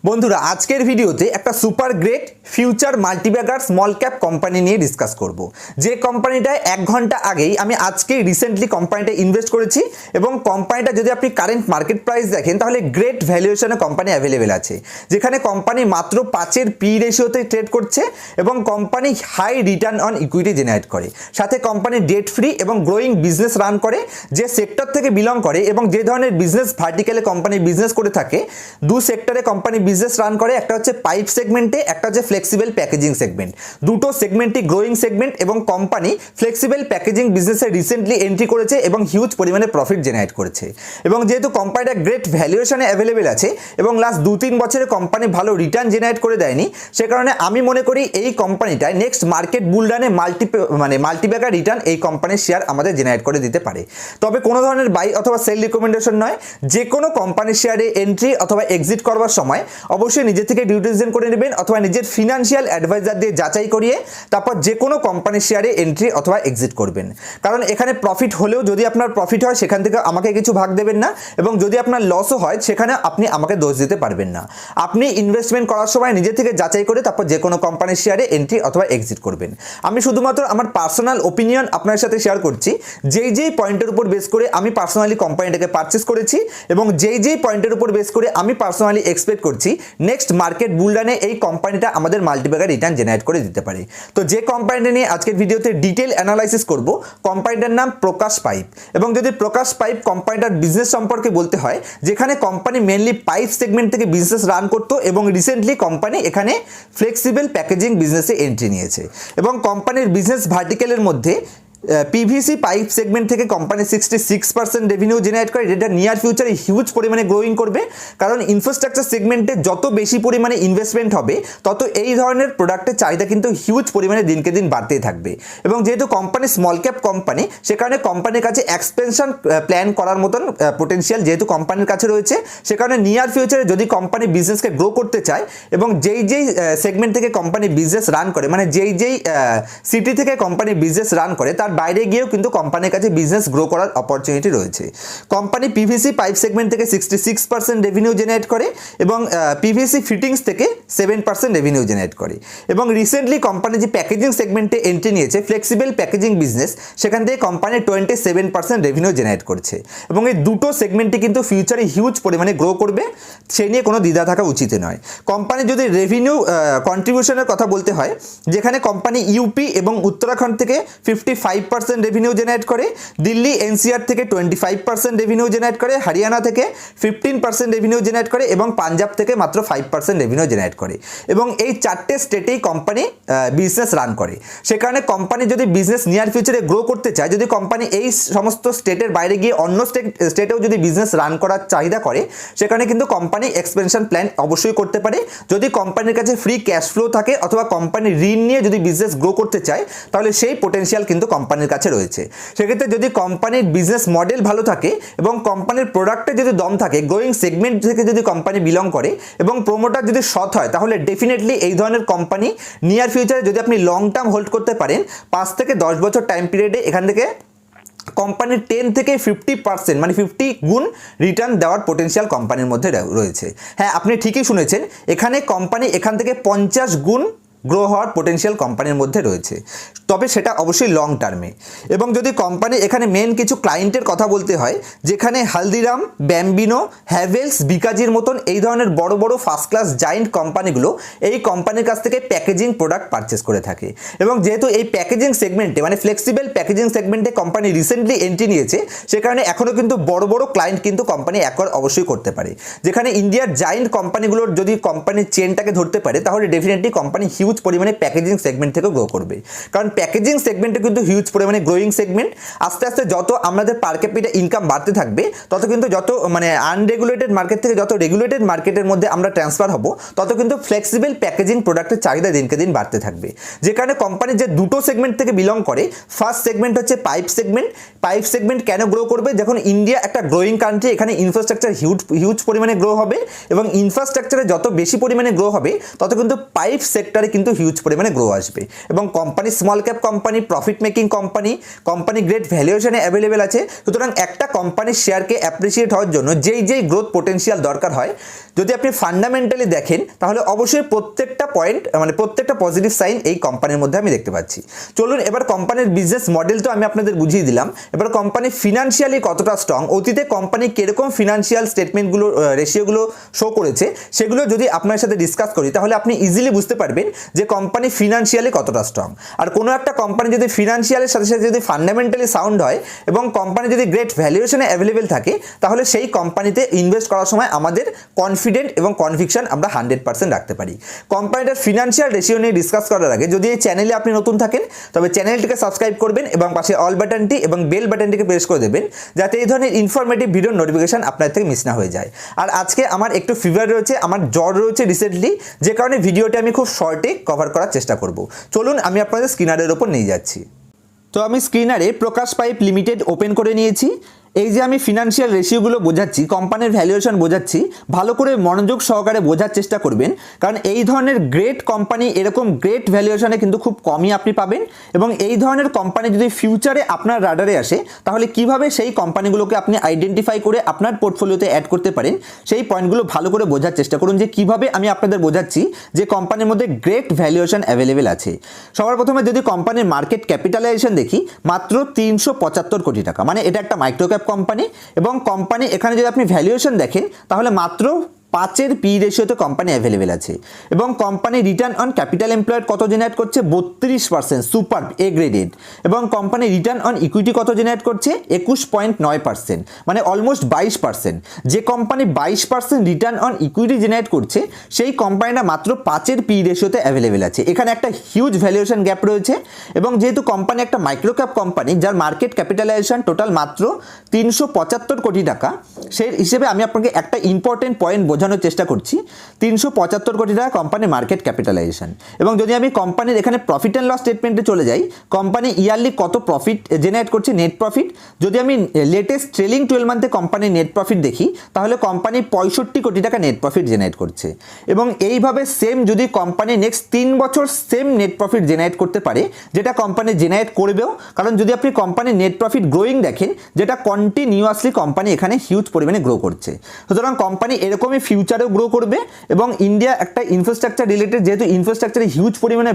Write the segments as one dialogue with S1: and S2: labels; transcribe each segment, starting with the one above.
S1: বন্ধুরা আজকের ভিডিওতে একটা super great future multibagger small cap company নিয়ে ডিসকাস করব। যে কোম্পানিটায় 1 ঘন্টা আগেই আমি আজকে রিসেন্টলি কোম্পানিটা ইনভেস্ট করেছি এবং কোম্পানিটা যদি আপনি কারেন্ট মার্কেট প্রাইস দেখেন তাহলে গ্রেট ভ্যালুয়েশনে কোম্পানি অ্যাভেলেবেল আছে, যেখানে কোম্পানি মাত্র 5-এর পি রেশিওতে ট্রেড করছে এবং company high return on equity generate করে, সাথে কোম্পানি ডেট ফ্রি এবং গ্রোয়িং বিজনেস রান করে। যে সেক্টর থেকে বিলং করে এবং যে ধরনের বিজনেস ভার্টিক্যালে কোম্পানি বিজনেস করে থাকে, দু সেক্টরে কোম্পানি বিজনেস রান করে, একটা হচ্ছে পাইপ সেগমেন্টে, একটা হচ্ছে ফ্লেক্সিবল প্যাকেজিং সেগমেন্ট। দুটো সেগমেন্টই গ্রোয়িং সেগমেন্ট এবং কোম্পানি ফ্লেক্সিবল প্যাকেজিং বিজনেসে রিসেন্টলি এন্ট্রি করেছে এবং হিউজ পরিমাণে প্রফিট জেনারেট করেছে। এবং যেহেতু কোম্পানিটা গ্রেট ভ্যালুয়েশনে অ্যাভেলেবেল আছে এবং লাস্ট 2-3 বছরে কোম্পানি ভালো রিটার্ন জেনারেট করে দেয়নি, সে কারণে আমি মনে করি এই কোম্পানিটায় নেক্সট মার্কেট বুলডানে মাল্টিব্যাগার রিটার্ন এই কোম্পানির শেয়ার আমাদের জেনারেট করে দিতে পারে। তবে কোনো ধরনের বাই অথবা সেল রিকমেন্ডেশন নয়, যে কোনো কোম্পানির শেয়ারে এন্ট্রি অথবা এক্সিট করবার সময় অবশ্যই নিজে থেকে ডিউ ডিলিজেন্স করে নেবেন অথবা নিজের ফিনান্সিয়াল অ্যাডভাইজার দিয়ে যাচাই করিয়ে তারপর যে কোনো কোম্পানির শেয়ারে এন্ট্রি অথবা এক্সিট করবেন। কারণ এখানে প্রফিট হলেও যদি আপনার প্রফিট হয় সেখান থেকে আমাকে কিছু ভাগ দেবেন না, এবং যদি আপনার লসও হয় সেখানে আপনি আমাকে দোষ দিতে পারবেন না। আপনি ইনভেস্টমেন্ট করার সময় নিজে থেকে যাচাই করে তারপর যে কোনো কোম্পানির শেয়ারে এন্ট্রি অথবা এক্সিট করবেন। আমি শুধুমাত্র আমার পার্সোনাল ওপিনিয়ন আপনার সাথে শেয়ার করছি, যেই পয়েন্টের উপর বেস করে আমি পার্সোনালি কোম্পানিটাকে পারচেস করেছি এবং যেই পয়েন্টের উপর বেস করে আমি পার্সোনালি এক্সপেক্ট করছি নেক্সট মার্কেট বুলডানে এই কোম্পানিটা আমাদের মাল্টিব্যাগার রিটার্ন জেনারেট করে দিতে পারে। তো যে কোম্পানিটা নিয়ে আজকের ভিডিওতে ডিটেল অ্যানালাইসিস করব, কোম্পানিটার নাম প্রকাশ পাইপ। এবং যদি প্রকাশ পাইপ কোম্পানিটার বিজনেস সম্পর্কে বলতে হয়, যেখানে কোম্পানি মেনলি পাইপ সেগমেন্ট থেকে বিজনেস রান করতো এবং রিসেন্টলি কোম্পানি এখানে ফ্লেক্সিবল প্যাকেজিং বিজনেসে এন্ট্রি নিয়েছে এবং কোম্পানির বিজনেস ভার্টিক্যালের মধ্যে পিভিসি পাইপ সেগমেন্ট থেকে কোম্পানি 66% রেভিনিউ জেনারেট করে, যেটা নিয়ার ফিউচারে হিউজ পরিমাণে গ্রোয়িং করবে। কারণ ইনফ্রাস্ট্রাকচার সেগমেন্টে যত বেশি পরিমাণে ইনভেস্টমেন্ট হবে তত এই ধরনের প্রোডাক্টের চাহিদা কিন্তু হিউজ পরিমাণে দিনকে দিন বাড়তেই থাকবে। এবং যেহেতু কোম্পানি স্মল ক্যাপ কোম্পানি, সে কারণে কোম্পানির কাছে এক্সপেনশন প্ল্যান করার মতন পোটেনশিয়াল যেহেতু কোম্পানির কাছে রয়েছে, সে কারণে নিয়ার ফিউচারে যদি কোম্পানি বিজনেসকে গ্রো করতে চায় এবং যেই সেগমেন্ট থেকে কোম্পানি বিজনেস রান করে, মানে যেই সিটি থেকে কোম্পানি বিজনেস রান করে তার বাইরে গিয়েও কিন্তু কোম্পানির কাছে বিজনেস গ্রো করার অপরচুনিটি রয়েছে। কোম্পানি পিভিসি পাইপ সেগমেন্ট থেকে 66% রেভিনিউ জেনারেট করে এবং পিভিসি ফিটিংস থেকে 7% রেভিনিউ জেনারেট করে। এবং রিসেন্টলি কোম্পানি যে প্যাকেজিং সেগমেন্টে এন্ট্রি নিয়েছে, ফ্লেক্সিবল প্যাকেজিং বিজনেস, সেখান থেকে কোম্পানি 27% রেভিনিউ জেনারেট করছে। এবং এই দুটো সেগমেন্টে কিন্তু ফিউচারে হিউজ পরিমাণে গ্রো করবে, সে নিয়ে কোনো দ্বিধা থাকা উচিত নয়। কোম্পানি যদি রেভিনিউ কন্ট্রিবিউশনের কথা বলতে হয়, যেখানে কোম্পানি ইউপি এবং উত্তরাখণ্ড থেকে 55% রেভিনিউ জেনারেট করে, দিল্লি এনসিআর থেকে 25% রেভিনিউ জেনারেট করে, হরিয়ানা থেকে 15% রেভিনিউ জেনারেট করে এবং পাঞ্জাব থেকে মাত্র 5% রেভিনিউ জেনারেট করে। এবং এই 4টে স্টেটেই কোম্পানি বিজনেস রান করে। সে কারণে কোম্পানি যদি বিজনেস নিয়ার ফিউচারে গ্রো করতে চায়, যদি কোম্পানি এই সমস্ত স্টেটের বাইরে গিয়ে অন্য স্টেটেও যদি বিজনেস রান করার চাহিদা করে, সেখানে কিন্তু কোম্পানি এক্সপেনশন প্ল্যান অবশ্যই করতে পারে। যদি কোম্পানির কাছে ফ্রি ক্যাশ ফ্লো থাকে অথবা কোম্পানি ঋণ নিয়ে যদি বিজনেস গ্রো করতে চায়, তাহলে সেই পোটেনশিয়াল কিন্তু কোম্পানির কাছে রয়েছে। সেক্ষেত্রে যদি কোম্পানির বিজনেস মডেল ভালো থাকে এবং কোম্পানির প্রোডাক্টে যদি দম থাকে, গ্রোয়িং সেগমেন্ট থেকে যদি কোম্পানি বিলং করে এবং প্রোমোটার যদি সৎ হয়, তাহলে ডেফিনেটলি এই ধরনের কোম্পানি নিয়ার ফিউচারে যদি আপনি লং টার্ম হোল্ড করতে পারেন, 5 থেকে 10 বছর টাইম পিরিয়ডে এখান থেকে কোম্পানির 10 থেকে 50% মানে 50 গুণ রিটার্ন দেওয়ার পোটেনশিয়াল কোম্পানির মধ্যে রয়েছে। হ্যাঁ, আপনি ঠিকই শুনেছেন, এখানে কোম্পানি এখান থেকে 50 গুণ গ্রো হওয়ার পোটেনশিয়াল কোম্পানির মধ্যে রয়েছে, তবে সেটা অবশ্যই লং টার্মে। এবং যদি কোম্পানি এখানে মেন কিছু ক্লায়েন্টের কথা বলতে হয়, যেখানে হালদিরাম, ব্যাম্বিনো, হ্যাভেলস, বিকাজির মতন এই ধরনের বড় বড় ফার্স্ট ক্লাস জায়েন্ট কোম্পানিগুলো এই কোম্পানির কাছ থেকে প্যাকেজিং প্রোডাক্ট পারচেস করে থাকে। এবং যেহেতু এই প্যাকেজিং সেগমেন্টে মানে ফ্লেক্সিবল প্যাকেজিং সেগমেন্টে কোম্পানি রিসেন্টলি এন্ট্রি নিয়েছে, সে কারণে এখনও কিন্তু বড় বড় ক্লায়েন্ট কিন্তু কোম্পানি অ্যাকোয়ার অবশ্যই করতে পারে। যেখানে ইন্ডিয়ার জায়েন্ট কোম্পানিগুলোর যদি কোম্পানির চেনটাকে ধরতে পারে, তাহলে ডেফিনেটলি কোম্পানি হিউজ পরিমাণে প্যাকেজিং সেগমেন্ট থেকে গ্রো করবে। কারণ প্যাকেজিং সেগমেন্টে কিন্তু হিউজ পরিমাণে গ্রোয়িং সেগমেন্ট। আস্তে আস্তে যত আমাদের পার ক্যাপিটা ইনকাম বাড়তে থাকবে, তত কিন্তু যত মানে আনরেগুলেটেড মার্কেট থেকে যত রেগুলেটেড মার্কেটের মধ্যে আমরা ট্রান্সফার হব, তত কিন্তু ফ্লেক্সিবল প্যাকেজিং প্রোডাক্টের চাহিদা দিনকে দিন বাড়তে থাকবে। যে কারণে কোম্পানি যে দুটো সেগমেন্ট থেকে বিলং করে, ফার্স্ট সেগমেন্ট হচ্ছে পাইপ সেগমেন্ট। পাইপ সেগমেন্ট কেন গ্রো করবে? যখন ইন্ডিয়া একটা গ্রোয়িং কান্ট্রি, এখানে ইনফ্রাস্ট্রাকচার হিউজ পরিমাণে গ্রো হবে এবং ইনফ্রাস্ট্রাকচারে যত বেশি পরিমাণে গ্রো হবে, তত কিন্তু পাইপ সেক্টরে কিন্তু হিউজ পরিমাণে গ্রো আসবে এবং company small cap company, profit making company, company great ভ্যালুয়েশনে অ্যাভেলেবেল আছে। সুতরাং একটা কোম্পানির শেয়ারকে অ্যাপ্রিসিয়েট হওয়ার জন্য যেই গ্রোথ পোটেনশিয়াল দরকার হয়, যদি আপনি ফান্ডামেন্টালি দেখেন তাহলে অবশ্যই প্রত্যেকটা পয়েন্ট মানে প্রত্যেকটা পজিটিভ সাইন এই কোম্পানির মধ্যে আমি দেখতে পাচ্ছি। চলুন এবার কোম্পানির বিজনেস মডেল তো আমি আপনাদের বুঝিয়ে দিলাম, এবার কোম্পানি ফিনান্সিয়ালি কতটা স্ট্রং, অতীতে কোম্পানি কিরকম ফিনান্সিয়াল স্টেটমেন্টগুলো রেশিওগুলো শো করেছে সেগুলো যদি আপনার সাথে ডিসকাস করি তাহলে আপনি ইজিলি বুঝতে পারবেন যে কোম্পানি ফিনান্সিয়ালি কতটা স্ট্রং। আর কোনো একটা কোম্পানি যদি ফিনান্সিয়ালের সাথে সাথে যদি ফান্ডামেন্টালি সাউন্ড হয় এবং কোম্পানি যদি গ্রেট ভ্যালুয়েশনে অ্যাভেলেবেল থাকে তাহলে সেই কোম্পানিতে ইনভেস্ট করার সময় আমাদের কনফিডেন্ট এবং কনভিকশন আমরা 100% রাখতে পারি। কোম্পানিটার ফিনান্সিয়াল রেশিও নিয়ে ডিসকাস করার আগে যদি এই চ্যানেলে আপনি নতুন থাকেন তবে চ্যানেলটিকে সাবস্ক্রাইব করবেন এবং পাশে অল বাটনটি এবং বেল বাটনটিকে প্রেস করে দেবেন যাতে এই ধরনের ইনফরমেটিভ ভিডিওর নোটিফিকেশন আপনার থেকে মিস না হয়ে যায়। আর আজকে আমার একটু ফিভার রয়েছে, আমার জ্বর রয়েছে রিসেন্টলি, যে কারণে ভিডিওটি আমি খুব শর্টে কভার করার চেষ্টা করব। চলুন আমি আপনাদের স্ক্রিনারের ওপর নিয়ে যাচ্ছি। তো আমি স্ক্রিনারে প্রকাশ পাইপ লিমিটেড ওপেন করে নিয়েছি। এই যে আমি ফিনান্সিয়াল রেশিওগুলো বোঝাচ্ছি, কোম্পানির ভ্যালুয়েশন বোঝাচ্ছি, ভালো করে মনোযোগ সহকারে বোঝার চেষ্টা করবেন, কারণ এই ধরনের গ্রেট কোম্পানি এরকম গ্রেট ভ্যালুয়েশনে কিন্তু খুব কমই আপনি পাবেন। এবং এই ধরনের কোম্পানি যদি ফিউচারে আপনার রাডারে আসে তাহলে কিভাবে সেই কোম্পানিগুলোকে আপনি আইডেন্টিফাই করে আপনার পোর্টফোলিওতে অ্যাড করতে পারেন সেই পয়েন্টগুলো ভালো করে বোঝার চেষ্টা করুন, যে কিভাবে আমি আপনাদের বোঝাচ্ছি যে কোম্পানির মধ্যে গ্রেট ভ্যালুয়েশন অ্যাভেলেবেল আছে। সবার প্রথমে যদি কোম্পানির মার্কেট ক্যাপিটালাইজেশন দেখি, মাত্র 375 কোটি টাকা, মানে এটা একটা মাইক্রো ক্যাপ কোম্পানি। এবং কোম্পানি এখানে যদি আপনি ভ্যালুয়েশন দেখেন তাহলে মাত্র 5-এর পি রেশিওতে কোম্পানি অ্যাভেলেবেল আছে। এবং company return on capital employed কত জেনারেট করছে? 32%, সুপার এ গ্রেডেড। এবং কোম্পানি রিটার্ন অন ইকুইটি কত জেনারেট করছে? 21.9%, মানে অলমোস্ট 22%। যে company 22% return on equity generate করছে সেই কোম্পানিটা মাত্র 5-এর পি রেশিওতে অ্যাভেলেবেল আছে। এখানে একটা হিউজ ভ্যালুয়েশন গ্যাপ রয়েছে। এবং যেহেতু কোম্পানি একটা মাইক্রো ক্যাপ কোম্পানি যার মার্কেট ক্যাপিটালাইজেশন টোটাল মাত্র 375 কোটি টাকা, সেই হিসেবে আমি আপনাকে একটা ইম্পর্টেন্ট পয়েন্ট বোঝানোর চেষ্টা করছি। 375 কোটি টাকা কোম্পানির মার্কেট ক্যাপিটালাইজেশন। এবং যদি আমি কোম্পানির এখানে প্রফিট অ্যান্ড লস স্টেটমেন্টে চলে যাই, কোম্পানি ইয়ারলি কত প্রফিট জেনারেট করছে, নেট প্রফিট, যদি আমি লেটেস্ট ট্রেলিং 12 মান্থে কোম্পানির নেট প্রফিট দেখি তাহলে কোম্পানি 65 কোটি টাকা নেট প্রফিট জেনারেট করছে। এবং এইভাবে সেম যদি কোম্পানি নেক্সট 3 বছর সেম নেট প্রফিট জেনারেট করতে পারে, যেটা কোম্পানি জেনারেট করবেও, কারণ যদি আপনি কোম্পানির নেট প্রফিট গ্রোয়িং দেখেন, যেটা কন্টিনিউয়াসলি কোম্পানি এখানে হিউজ পরিমাণে গ্রো করছে। সুতরাং কোম্পানি এরকমই ফিউচারেও গ্রো করবে। এবং ইন্ডিয়া একটা ইনফ্রাস্ট্রাকচার রিলেটেড, যেহেতু ইনফ্রাস্ট্রাকচারে হিউজ পরিমাণে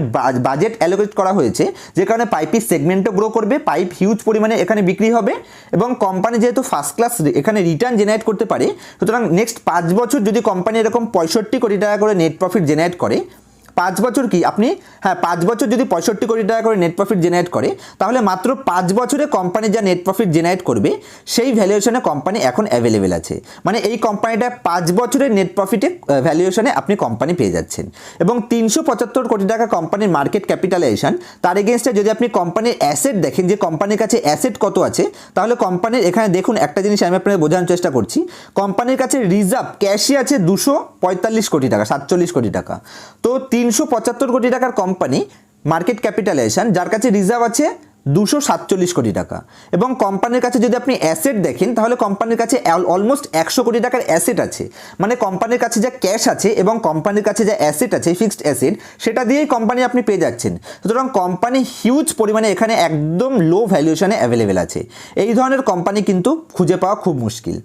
S1: বাজেট অ্যালোকেট করা হয়েছে, যে কারণে পাইপের সেগমেন্টও গ্রো করবে, পাইপ হিউজ পরিমাণে এখানে বিক্রি হবে। এবং কোম্পানি যেহেতু ফার্স্ট ক্লাস এখানে রিটার্ন জেনারেট করতে পারে, সুতরাং নেক্সট 5 বছর যদি কোম্পানি এরকম 65 কোটি টাকা করে নেট প্রফিট জেনারেট করে, 5 বছর কি আপনি 5 বছর যদি 65 কোটি টাকা করে নেট প্রফিট জেনারেট করে তাহলে মাত্র 5 বছরে কোম্পানি যা নেট প্রফিট জেনারেট করবে সেই ভ্যালুয়েশনে কোম্পানি এখন অ্যাভেলেবেল আছে। মানে এই কোম্পানিটা 5 বছরের নেট প্রফিটে ভ্যালুয়েশনে আপনি কোম্পানি পেয়ে যাচ্ছেন। এবং 375 কোটি টাকা কোম্পানির মার্কেট ক্যাপিটালাইজেশন, তার এগেনস্টে যদি আপনি কোম্পানির অ্যাসেট দেখেন যে কোম্পানির কাছে অ্যাসেট কত আছে, তাহলে কোম্পানির এখানে দেখুন একটা জিনিস আমি আপনাদের বোঝানোর চেষ্টা করছি। কোম্পানির কাছে রিজার্ভ ক্যাশই আছে 245 কোটি টাকা, 47 কোটি টাকা। তো 375 কোটি টাকার কোম্পানি মার্কেট ক্যাপিটালাইজেশন, যার কাছে রিজার্ভ আছে 247 কোটি টাকা। এবং কোম্পানির কাছে যদি আপনি অ্যাসেট দেখেন তাহলে কোম্পানির কাছে অলমোস্ট 100 কোটি টাকার অ্যাসেট আছে। মানে কোম্পানির কাছে যা ক্যাশ আছে এবং কোম্পানির কাছে যা অ্যাসেট আছে, ফিক্সড অ্যাসেট, সেটা দিয়েই কোম্পানি আপনি পেয়ে যাচ্ছেন। সুতরাং কোম্পানি হিউজ পরিমাণে এখানে একদম লো ভ্যালুয়েশনে অ্যাভেলেবেল আছে। এই ধরনের কোম্পানি কিন্তু খুঁজে পাওয়া খুব মুশকিল।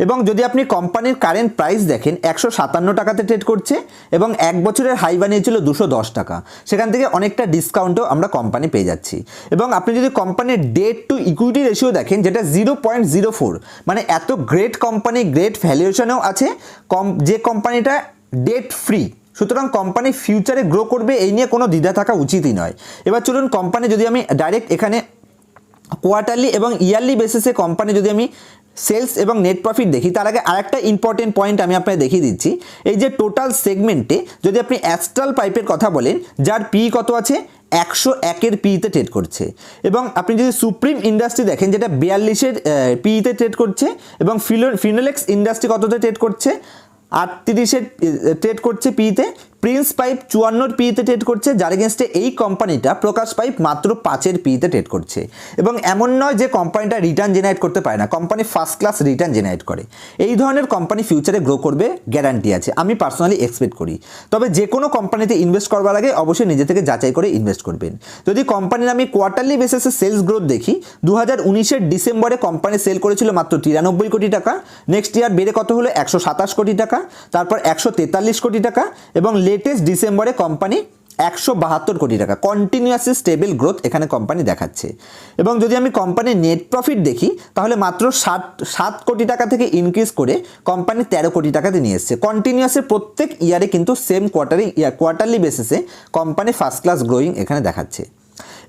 S1: এবং যদি আপনি কোম্পানির কারেন্ট প্রাইস দেখেন 157 টাকাতে ট্রেড করছে এবং 1 বছরের হাই বানিয়েছিল 210 টাকা, সেখান থেকে অনেকটা ডিসকাউন্টও আমরা কোম্পানি পেয়ে যাচ্ছি। এবং আপনি যদি কোম্পানির ডেট টু ইকুইটি রেশিও দেখেন যেটা 0.04, মানে এত গ্রেট কোম্পানি, গ্রেট ভ্যালুয়েশনেও আছে, যে কোম্পানিটা ডেট ফ্রি। সুতরাং কোম্পানি ফিউচারে গ্রো করবে এই নিয়ে কোনো দ্বিধা থাকা উচিতই নয়। এবার চলুন কোম্পানি যদি আমি ডাইরেক্ট এখানে কোয়ার্টারলি এবং ইয়ারলি বেসিসে কোম্পানি যদি আমি সেলস এবং নেট প্রফিট দেখি, তার আগে আরেকটা ইম্পর্টেন্ট পয়েন্ট আমি আপনাকে দেখিয়ে দিচ্ছি। এই যে টোটাল সেগমেন্টে যদি আপনি অ্যাস্ট্রাল পাইপের কথা বলেন, যার পি কত আছে 101-এর পিতে ট্রেড করছে। এবং আপনি যদি সুপ্রিম ইন্ডাস্ট্রি দেখেন যেটা 42-এর পিতে ট্রেড করছে। এবং ফিনোলেক্স ইন্ডাস্ট্রি কততে ট্রেড করছে 38-এর ট্রেড করছে পিতে। প্রিন্স পাইপ 54 পিতে ট্রেড করছে, যার এগেনস্টে এই কোম্পানিটা প্রকাশ পাইপ মাত্র 5 পিতে ট্রেড করছে। এবং এমন নয় যে কোম্পানিটা রিটার্ন জেনারেট করতে পারে না, company first class return generate করে। এই ধরনের কোম্পানি ফিউচারে গ্রো করবে, গ্যারান্টি আছে, আমি পার্সোনালি এক্সপেক্ট করি। তবে যে কোনো কোম্পানিতে ইনভেস্ট করবার আগে অবশ্যই নিজে থেকে যাচাই করে ইনভেস্ট করবেন। যদি কোম্পানির আমি কোয়ার্টারলি বেসিসে সেলস গ্রোথ দেখি, 2019-এর ডিসেম্বরে কোম্পানি সেল করেছিল মাত্র 93 কোটি টাকা, নেক্সট ইয়ার বেড়ে কত হলো 127 কোটি টাকা, তারপর 143 কোটি টাকা, এবং লেটেস্ট ডিসেম্বরে কোম্পানি 172 কোটি টাকা। কন্টিনিউয়াসলি স্টেবল গ্রোথ এখানে কোম্পানি দেখাচ্ছে। এবং যদি আমি কোম্পানির নেট প্রফিট দেখি, তাহলে মাত্র 7 কোটি টাকা থেকে ইনক্রিজ করে কোম্পানি 13 কোটি টাকাতে নিয়ে এসছে। কন্টিনিউয়াসলি প্রত্যেক ইয়ারে কিন্তু সেম কোয়ার্টারলি বেসিসে কোম্পানি ফার্স্ট ক্লাস গ্রোয়িং এখানে দেখাচ্ছে।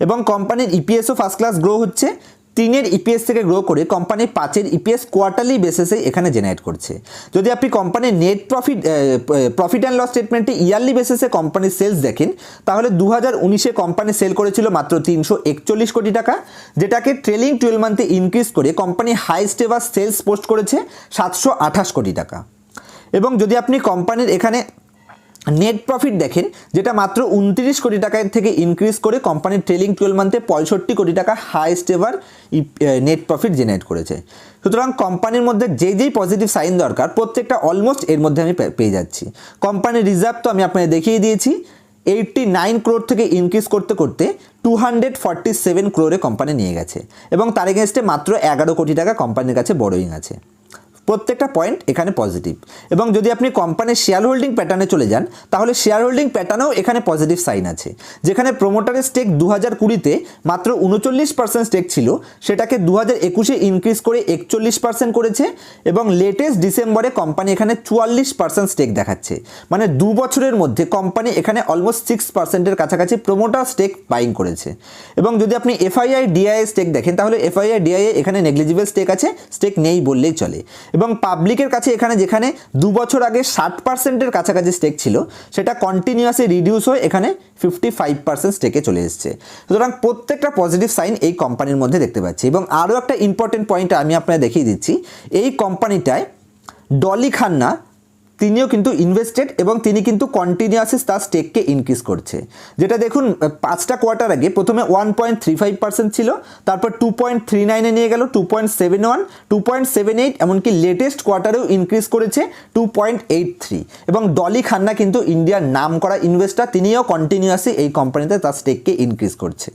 S1: এবং কোম্পানির ইপিএসও ফার্স্ট ক্লাস গ্রো হচ্ছে। 3-এর ইপিএস থেকে গ্রো করে কোম্পানি 5-এর ইপিএস কোয়ার্টারলি বেসিসে এখানে জেনারেট করছে। যদি আপনি কোম্পানির নেট প্রফিট অ্যান্ড লস স্টেটমেন্টে ইয়ারলি বেসিসে কোম্পানির সেলস দেখেন, তাহলে 2019-এ কোম্পানি সেল করেছিল মাত্র 341 কোটি টাকা, যেটাকে ট্রেলিং 12 মান্থে ইনক্রিজ করে company highest ever sales post করেছে 728 কোটি টাকা। এবং যদি আপনি কোম্পানির এখানে নেট প্রফিট দেখেন, যেটা মাত্র 29 কোটি টাকা থেকে ইনক্রিজ করে কোম্পানির ট্রেলিং 12 মান্থে 65 কোটি টাকা highest ever net profit generate করেছে। সুতরাং কোম্পানির মধ্যে যেই পজিটিভ সাইন দরকার প্রত্যেকটা অলমোস্ট এর মধ্যে আমি পেয়ে যাচ্ছি। কোম্পানির রিজার্ভ তো আমি আপনাদের দেখিয়ে দিয়েছি, 89 ক্রোর থেকে ইনক্রিজ করতে করতে 247 ক্রোরে কোম্পানি নিয়ে গেছে, এবং তার এগেনস্টে মাত্র 11 কোটি টাকা কোম্পানির কাছে বড়োইং আছে। প্রত্যেকটা পয়েন্ট এখানে পজিটিভ। এবং যদি আপনি কোম্পানির শেয়ার হোল্ডিং প্যাটার্নে চলে যান, তাহলে শেয়ার হোল্ডিং প্যাটার্নেও এখানে পজিটিভ সাইন আছে। যেখানে প্রোমোটারের স্টেক 2020-তে মাত্র 39% স্টেক ছিল, সেটাকে 2021-এ ইনক্রিজ করে 41% করেছে, এবং লেটেস্ট ডিসেম্বরে কোম্পানি এখানে 44% স্টেক দেখাচ্ছে। মানে 2 বছরের মধ্যে কোম্পানি এখানে অলমোস্ট 6%-এর কাছাকাছি প্রোমোটার স্টেক বাইং করেছে। এবং যদি আপনি এফআইআই ডিআইএ স্টেক দেখেন, তাহলে এফআইআই ডিআইএ এখানে নেগলিজিবল স্টেক আছে, স্টেক নেই বললেই চলে। এবং পাবলিকের কাছে এখানে যেখানে 2 বছর আগে 60%-এর কাছাকাছি স্টেক ছিল, সেটা কন্টিনিউয়াসলি রিডিউস হয়ে এখানে 55% স্টেকে চলে এসেছে। সুতরাং প্রত্যেকটা পজিটিভ সাইন এই কোম্পানির মধ্যে দেখতে পাচ্ছি। এবং আরও একটা ইম্পর্টেন্ট পয়েন্ট আমি আপনাদের দেখিয়ে দিচ্ছি, এই কোম্পানিটায় ডলি খান্না তিনিও কিন্তু ইনভেস্টেড, এবং তিনি কিন্তু কন্টিনিউয়াসলি তার স্টেককে ইনক্রিজ করছে। যেটা দেখুন 5টা কোয়ার্টার আগে প্রথমে 1.35% ছিল, তারপর 2.39-এ নিয়ে গেল, 2.71, 2.78, এমনকি লেটেস্ট কোয়ার্টারেও ইনক্রিজ করেছে 2.83। এবং ডলি খান্না কিন্তু ইন্ডিয়ার নাম করা ইনভেস্টার, তিনিও কন্টিনিউয়াসলি এই কোম্পানিতে তার স্টেককে ইনক্রিজ করছে।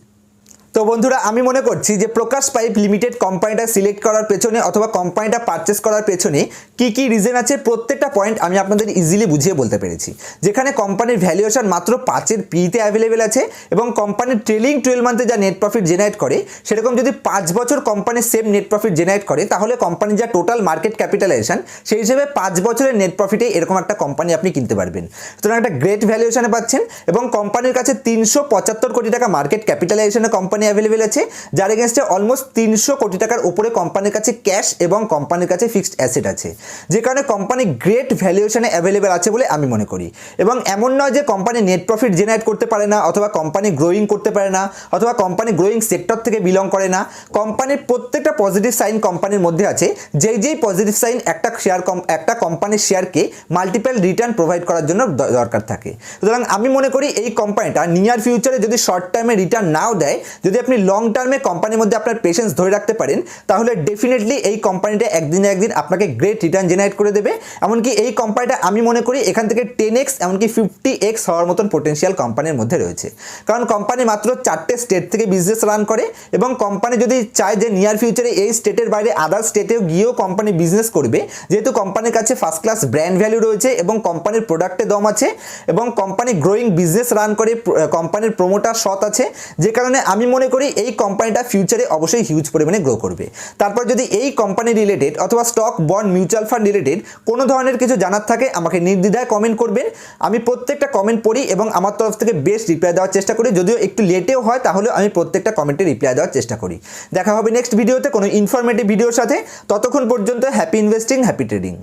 S1: তো বন্ধুরা, আমি মনে করছি যে প্রকাশ পাইপ লিমিটেড কোম্পানিটা সিলেক্ট করার পেছনে অথবা কোম্পানিটা পারচেস করার পেছনে কি রিজন আছে, প্রত্যেকটা পয়েন্ট আমি আপনাদের ইজিলি বুঝিয়ে বলতে পেরেছি। যেখানে কোম্পানির ভ্যালুয়েশন মাত্র 5-এর পিতে অ্যাভেলেবেল আছে, এবং কোম্পানির ট্রেলিং 12 মান্থে যা নেট প্রফিট জেনারেট করে, সেরকম যদি 5 বছর কোম্পানির সেম নেট প্রফিট জেনারেট করে, তাহলে কোম্পানির যা টোটাল মার্কেট ক্যাপিটালাইজেশন, সেই হিসেবে 5 বছরের নেট প্রফিটে এরকম একটা কোম্পানি আপনি কিনতে পারবেন। সুতরাং একটা গ্রেট ভ্যালুয়েশনে পাচ্ছেন, এবং কোম্পানির কাছে 375 কোটি টাকা মার্কেট ক্যাপিটালাইজেশনে কোম্পানি অ্যাভেলেবেল আছে, যার এগেনস্টে অলমোস্ট 300 কোটি টাকার উপরে কোম্পানির কাছে ক্যাশ এবং কোম্পানির কাছে ফিক্সড অ্যাসেট আছে, যে কারণে কোম্পানি গ্রেট ভ্যালুয়েশনে অ্যাভেলেবেল আছে বলে আমি মনে করি। এবং এমন নয় যে কোম্পানি নেট প্রফিট জেনারেট করতে পারে না, অথবা কোম্পানি গ্রোয়িং করতে পারে না, অথবা কোম্পানি গ্রোয়িং সেক্টর থেকে বিলং করে না। কোম্পানির প্রত্যেকটা পজিটিভ সাইন কোম্পানির মধ্যে আছে, যেই পজিটিভ সাইন একটা কোম্পানির শেয়ারকে মাল্টিপল রিটার্ন প্রোভাইড করার জন্য দরকার থাকে। সুতরাং আমি মনে করি এই কোম্পানিটা নিয়ার ফিউচারে যদি শর্ট টার্মে রিটার্ন নাও দেয়, যদি আপনি লং টার্মে কোম্পানির মধ্যে আপনার পেশেন্স ধরে রাখতে পারেন, তাহলে ডেফিনেটলি এই কোম্পানিটা একদিন আপনাকে গ্রেট রিটার্ন জেনারেট করে দেবে। এমনকি এই কোম্পানিটা আমি মনে করি এখান থেকে 10x এমনকি 50x হওয়ার মতন পোটেনশিয়াল কোম্পানির মধ্যে রয়েছে। কারণ কোম্পানি মাত্র 4টে স্টেট থেকে বিজনেস রান করে, এবং কোম্পানি যদি চায় যে নিয়ার ফিউচারে এই স্টেটের বাইরে আদার স্টেটেও গিয়েও কোম্পানি বিজনেস করবে, যেহেতু কোম্পানির কাছে ফার্স্ট ক্লাস ব্র্যান্ড ভ্যালু রয়েছে, এবং কোম্পানির প্রোডাক্টে দম আছে, এবং কোম্পানি গ্রোয়িং বিজনেস রান করে, কোম্পানির প্রমোটার সৎ আছে, যে কারণে আমি মনে করি এই কোম্পানিটা ফিউচারে অবশ্যই হিউজ পরিমাণে গ্রো করবে। তারপর যদি এই কোম্পানি রিলেটেড অথবা stock, bond, mutual fund related কোনো ধরনের কিছু জানার থাকে, আমাকে নির্দ্বিধায় কমেন্ট করবেন। আমি প্রত্যেকটা কমেন্ট পড়ি এবং আমার তরফ থেকে বেস্ট রিপ্লাই দেওয়ার চেষ্টা করি, যদিও একটু লেটেও হয়, তাহলে আমি প্রত্যেকটা কমেন্টে রিপ্লাই দেওয়ার চেষ্টা করি। দেখা হবে নেক্সট ভিডিওতে কোনো ইনফরমেটিভ ভিডিওর সাথে। ততক্ষণ পর্যন্ত হ্যাপি ইনভেস্টিং, হ্যাপি ট্রেডিং।